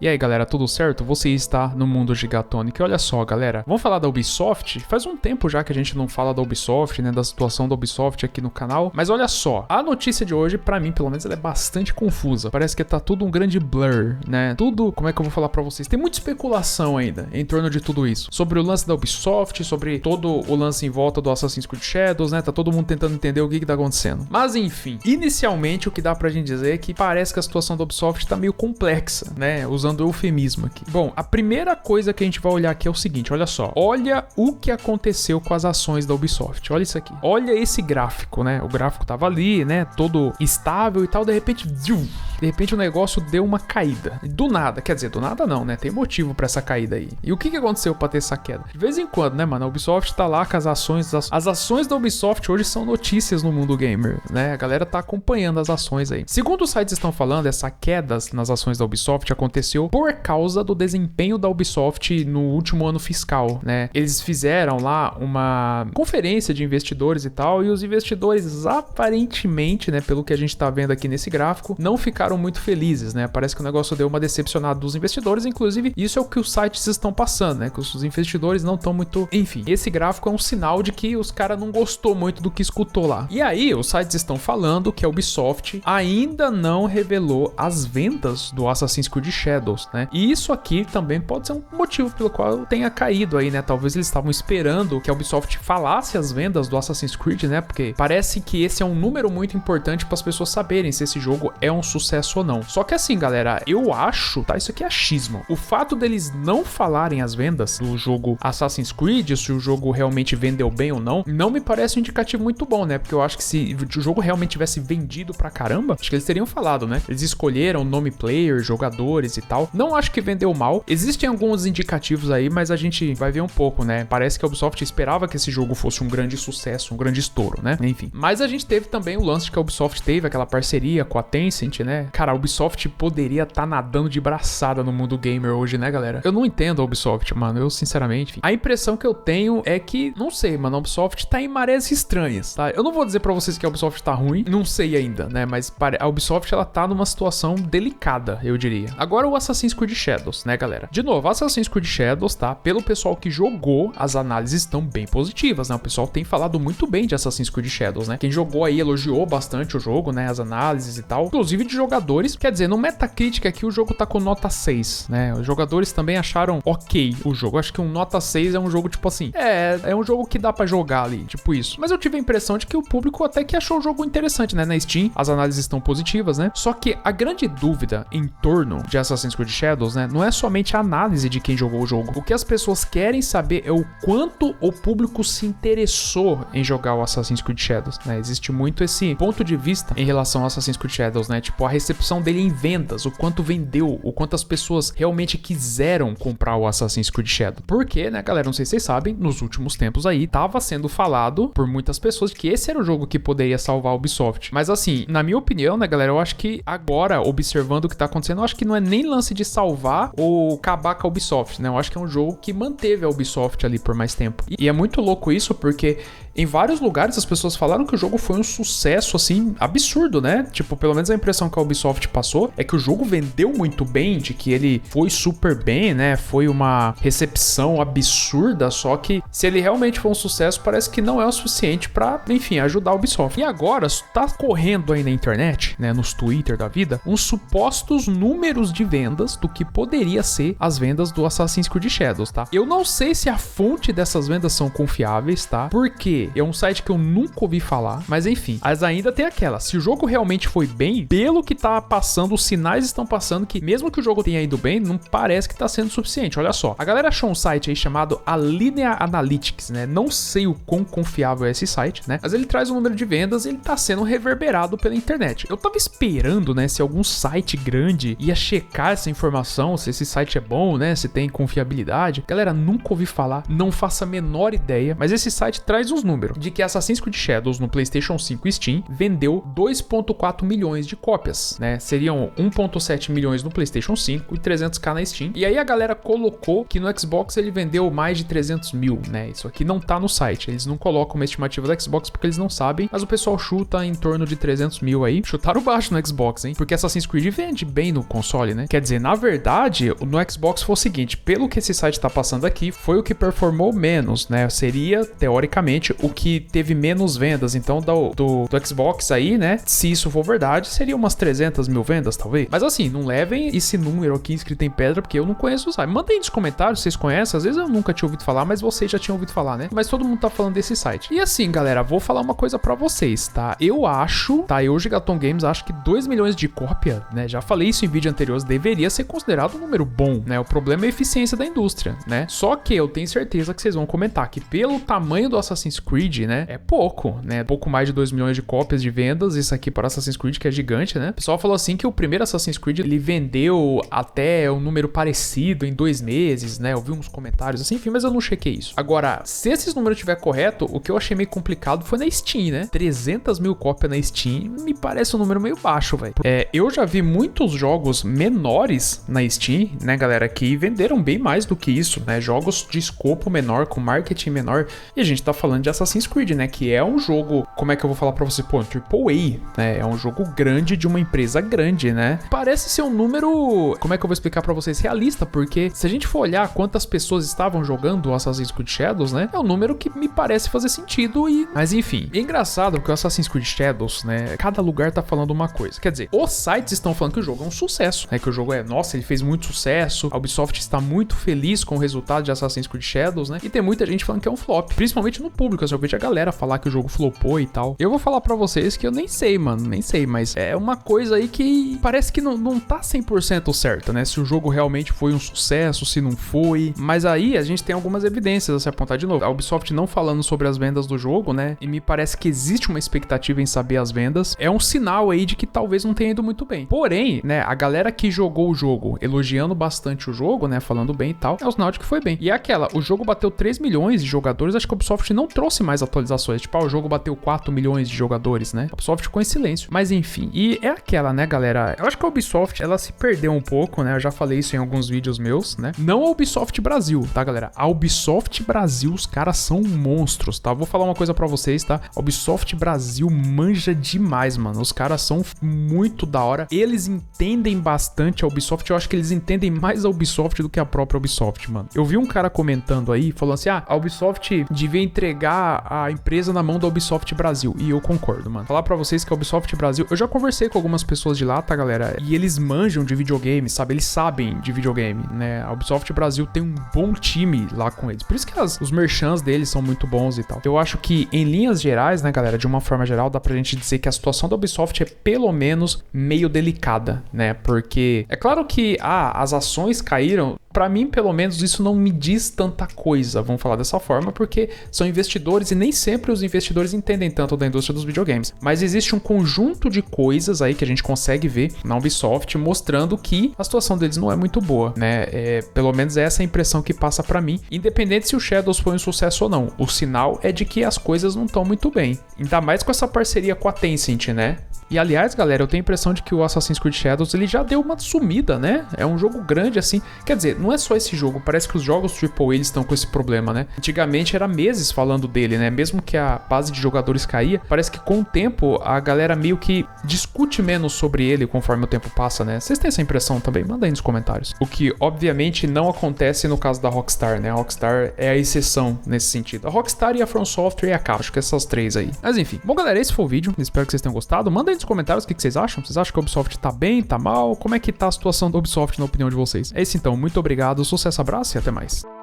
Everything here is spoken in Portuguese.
E aí galera, tudo certo? Você está no Mundo Gigatonic. E olha só galera, vamos falar da Ubisoft? Faz um tempo já que a gente não fala da Ubisoft, né, da situação da Ubisoft aqui no canal. Mas olha só, a notícia de hoje, pra mim pelo menos, ela é bastante confusa. Parece que tá tudo um grande blur, né? Tudo, como é que eu vou falar pra vocês? Tem muita especulação ainda em torno de tudo isso. Sobre o lance da Ubisoft, sobre todo o lance em volta do Assassin's Creed Shadows, né? Tá todo mundo tentando entender o que tá acontecendo. Mas enfim, inicialmente o que dá pra gente dizer é que parece que a situação da Ubisoft tá meio complexa, né? Usando eufemismo aqui. Bom, a primeira coisa que a gente vai olhar aqui é o seguinte, olha só. Olha o que aconteceu com as ações da Ubisoft. Olha isso aqui. Olha esse gráfico, né? O gráfico tava ali, né? Todo estável e tal. De repente o negócio deu uma caída. Do nada. Quer dizer, do nada não, né? Tem motivo pra essa caída aí. E o que aconteceu pra ter essa queda? De vez em quando, né, mano? A Ubisoft tá lá com as ações. As ações da Ubisoft hoje são notícias no mundo gamer, né? A galera tá acompanhando as ações aí. Segundo os sites estão falando, essa queda nas ações da Ubisoft aconteceu por causa do desempenho da Ubisoft no último ano fiscal, né? Eles fizeram lá uma conferência de investidores e tal, e os investidores aparentemente, né, pelo que a gente tá vendo aqui nesse gráfico, não ficaram muito felizes, né? Parece que o negócio deu uma decepcionada dos investidores, inclusive isso é o que os sites estão passando, né? Que os investidores não estão muito... Enfim, esse gráfico é um sinal de que os caras não gostou muito do que escutou lá. E aí, os sites estão falando que a Ubisoft ainda não revelou as vendas do Assassin's Creed Shadows, né? E isso aqui também pode ser um motivo pelo qual tenha caído aí, né? Talvez eles estavam esperando que a Ubisoft falasse as vendas do Assassin's Creed, né? Porque parece que esse é um número muito importante para as pessoas saberem se esse jogo é um sucesso ou não. Só que assim, galera, eu acho, tá? Isso aqui é achismo. O fato deles não falarem as vendas do jogo Assassin's Creed, se o jogo realmente vendeu bem ou não, não me parece um indicativo muito bom, né? Porque eu acho que se o jogo realmente tivesse vendido pra caramba, acho que eles teriam falado, né? Eles escolheram nome player, jogadores e tal. Não acho que vendeu mal. Existem alguns indicativos aí, mas a gente vai ver um pouco, né? Parece que a Ubisoft esperava que esse jogo fosse um grande sucesso, um grande estouro, né? Enfim. Mas a gente teve também o lance de que a Ubisoft teve aquela parceria com a Tencent, né? Cara, a Ubisoft poderia estar nadando de braçada no mundo gamer hoje, né, galera? Eu não entendo a Ubisoft, mano. Eu, sinceramente, enfim. A impressão que eu tenho é que, não sei, mano, a Ubisoft tá em marés estranhas, tá? Eu não vou dizer pra vocês que a Ubisoft tá ruim, não sei ainda, né? Mas a Ubisoft, ela tá numa situação delicada, eu diria. Agora o Assassin's Creed Shadows, né, galera? De novo, Assassin's Creed Shadows, tá? Pelo pessoal que jogou, as análises estão bem positivas, né? O pessoal tem falado muito bem de Assassin's Creed Shadows, né? Quem jogou aí elogiou bastante o jogo, né? As análises e tal. Inclusive de jogadores. Quer dizer, no Metacritic aqui o jogo tá com nota 6, né? Os jogadores também acharam ok o jogo. Eu acho que um nota 6 é um jogo, tipo assim, é um jogo que dá pra jogar ali, tipo isso. Mas eu tive a impressão de que o público até que achou o jogo interessante, né? Na Steam, as análises estão positivas, né? Só que a grande dúvida em torno de Assassin's Creed Shadows, né? Não é somente a análise de quem jogou o jogo. O que as pessoas querem saber é o quanto o público se interessou em jogar o Assassin's Creed Shadows, né? Existe muito esse ponto de vista em relação ao Assassin's Creed Shadows, né? Tipo, a recepção dele em vendas, o quanto vendeu, o quanto as pessoas realmente quiseram comprar o Assassin's Creed Shadows. Porque, né, galera, não sei se vocês sabem, nos últimos tempos aí, tava sendo falado por muitas pessoas que esse era o jogo que poderia salvar a Ubisoft. Mas assim, na minha opinião, né, galera, eu acho que agora, observando o que tá acontecendo, eu acho que não é nem lance de salvar ou acabar com a Ubisoft, né? Eu acho que é um jogo que manteve a Ubisoft ali por mais tempo. E é muito louco isso, porque em vários lugares as pessoas falaram que o jogo foi um sucesso, assim, absurdo, né? Tipo, pelo menos a impressão que a Ubisoft passou é que o jogo vendeu muito bem, de que ele foi super bem, né? Foi uma recepção absurda, só que se ele realmente for um sucesso, parece que não é o suficiente pra, enfim, ajudar a Ubisoft. E agora, tá correndo aí na internet, né, nos Twitter da vida, uns supostos números de vendas do que poderia ser as vendas do Assassin's Creed Shadows, tá? Eu não sei se a fonte dessas vendas são confiáveis, tá? Porque é um site que eu nunca ouvi falar, mas enfim, mas ainda tem aquela, se o jogo realmente foi bem, pelo que tá passando, os sinais estão passando que mesmo que o jogo tenha ido bem, não parece que tá sendo suficiente. Olha só, a galera achou um site aí chamado Alinea Analytics, né? Não sei o quão confiável é esse site, né? Mas ele traz o número de vendas e ele tá sendo reverberado pela internet. Eu tava esperando, né, se algum site grande ia checar essa informação, se esse site é bom, né, se tem confiabilidade. Galera, nunca ouvi falar, não faço a menor ideia, mas esse site traz uns números de que Assassin's Creed Shadows no PlayStation 5 Steam vendeu 2.4 milhões de cópias, né? Seriam 1.7 milhões no PlayStation 5 e 300k na Steam. E aí a galera colocou que no Xbox ele vendeu mais de 300 mil, né? Isso aqui não tá no site, eles não colocam uma estimativa da Xbox porque eles não sabem, mas o pessoal chuta em torno de 300 mil aí. Chutaram baixo no Xbox, hein? Porque Assassin's Creed vende bem no console, né? Quer dizer, na verdade, no Xbox foi o seguinte, pelo que esse site tá passando aqui, foi o que performou menos, né? Seria, teoricamente, o que teve menos vendas. Então, do Xbox aí, né? Se isso for verdade, seria umas 300 mil vendas, talvez. Mas assim, não levem esse número aqui escrito em pedra, porque eu não conheço o site. Mandem nos comentários se vocês conhecem. Às vezes eu nunca tinha ouvido falar, mas vocês já tinham ouvido falar, né? Mas todo mundo tá falando desse site. E assim, galera, vou falar uma coisa pra vocês, tá? Eu acho, tá? Eu, Gigaton Games, acho que 2 milhões de cópia, né? Já falei isso em vídeo anteriores, deveria ser considerado um número bom, né? O problema é a eficiência da indústria, né? Só que eu tenho certeza que vocês vão comentar que pelo tamanho do Assassin's Creed, né? É pouco, né? Pouco mais de 2 milhões de cópias de vendas, isso aqui para Assassin's Creed, que é gigante, né? O pessoal falou assim que o primeiro Assassin's Creed, ele vendeu até um número parecido em 2 meses, né? Eu vi uns comentários assim, enfim, mas eu não chequei isso. Agora, se esses números estiver correto, o que eu achei meio complicado foi na Steam, né? 300 mil cópias na Steam me parece um número meio baixo, velho. Eu já vi muitos jogos menores na Steam, né, galera, que venderam bem mais do que isso, né? Jogos de escopo menor, com marketing menor. E a gente tá falando de Assassin's Creed, né? Que é um jogo, como é que eu vou falar pra você? Pô, AAA, né? É um jogo grande de uma empresa grande, né? Parece ser um número, como é que eu vou explicar pra vocês? Realista, porque se a gente for olhar quantas pessoas estavam jogando o Assassin's Creed Shadows, né? É um número que me parece fazer sentido e... Mas enfim, é engraçado porque o Assassin's Creed Shadows, né? Cada lugar tá falando uma coisa. Quer dizer, os sites estão falando que o jogo é um sucesso, né? Que o jogo nossa, ele fez muito sucesso, a Ubisoft está muito feliz com o resultado de Assassin's Creed Shadows, né? E tem muita gente falando que é um flop, principalmente no público, eu vejo a galera falar que o jogo flopou e tal. Eu vou falar pra vocês que eu nem sei, mano, nem sei, mas é uma coisa aí que parece que não tá 100% certa, né? Se o jogo realmente foi um sucesso, se não foi. Mas aí a gente tem algumas evidências a se apontar de novo. A Ubisoft não falando sobre as vendas do jogo, né? E me parece que existe uma expectativa em saber as vendas. É um sinal aí de que talvez não tenha ido muito bem. Porém, né, a galera que jogou o jogo, elogiando bastante o jogo, né, falando bem e tal, é o sinal de que foi bem. E é aquela, o jogo bateu 3 milhões de jogadores, acho que a Ubisoft não trouxe mais atualizações. Tipo, o jogo bateu 4 milhões de jogadores, né? A Ubisoft ficou em silêncio. Mas enfim, e é aquela, né, galera? Eu acho que a Ubisoft, ela se perdeu um pouco, né? Eu já falei isso em alguns vídeos meus, né? Não a Ubisoft Brasil, tá, galera? A Ubisoft Brasil, os caras são monstros, tá? Vou falar uma coisa pra vocês, tá? A Ubisoft Brasil manja demais, mano. Os caras são muito da hora. Eles entendem bastante a Ubisoft. Eu acho que eles entendem mais a Ubisoft do que a própria Ubisoft, mano. Eu vi um cara comentando aí, falando assim, a Ubisoft devia entregar a empresa na mão da Ubisoft Brasil. E eu concordo, mano. Falar pra vocês que a Ubisoft Brasil... Eu já conversei com algumas pessoas de lá, tá, galera? E eles manjam de videogame, sabe? Eles sabem de videogame, né? A Ubisoft Brasil tem um bom time lá com eles. Por isso que os merchants deles são muito bons e tal. Eu acho que, em linhas gerais, né, galera? De uma forma geral, dá pra gente dizer que a situação da Ubisoft é, pelo menos, meio delicada, né? Porque é claro que, as ações caíram. Pra mim, pelo menos, isso não me diz tanta coisa, vamos falar dessa forma, porque são investidores e nem sempre os investidores entendem tanto da indústria dos videogames. Mas existe um conjunto de coisas aí que a gente consegue ver na Ubisoft mostrando que a situação deles não é muito boa, né? Pelo menos é essa a impressão que passa pra mim, independente se o Shadows foi um sucesso ou não. O sinal é de que as coisas não estão muito bem. Ainda mais com essa parceria com a Tencent, né? E aliás, galera, eu tenho a impressão de que o Assassin's Creed Shadows, ele já deu uma sumida, né? É um jogo grande assim. Quer dizer, não é só esse jogo, parece que os jogos AAA eles estão com esse problema, né? Antigamente era meses falando dele, né? Mesmo que a base de jogadores caía, parece que com o tempo a galera meio que discute menos sobre ele conforme o tempo passa, né? Vocês têm essa impressão também? Manda aí nos comentários. O que, obviamente, não acontece no caso da Rockstar, né? A Rockstar é a exceção nesse sentido. A Rockstar e a From Software e a Capcom, acho que essas três aí. Mas enfim. Bom, galera, esse foi o vídeo. Espero que vocês tenham gostado. Manda aí nos comentários o que vocês acham. Vocês acham que a Ubisoft tá bem, tá mal? Como é que tá a situação da Ubisoft na opinião de vocês? É isso então. Muito obrigado, sucesso, abraço e até mais.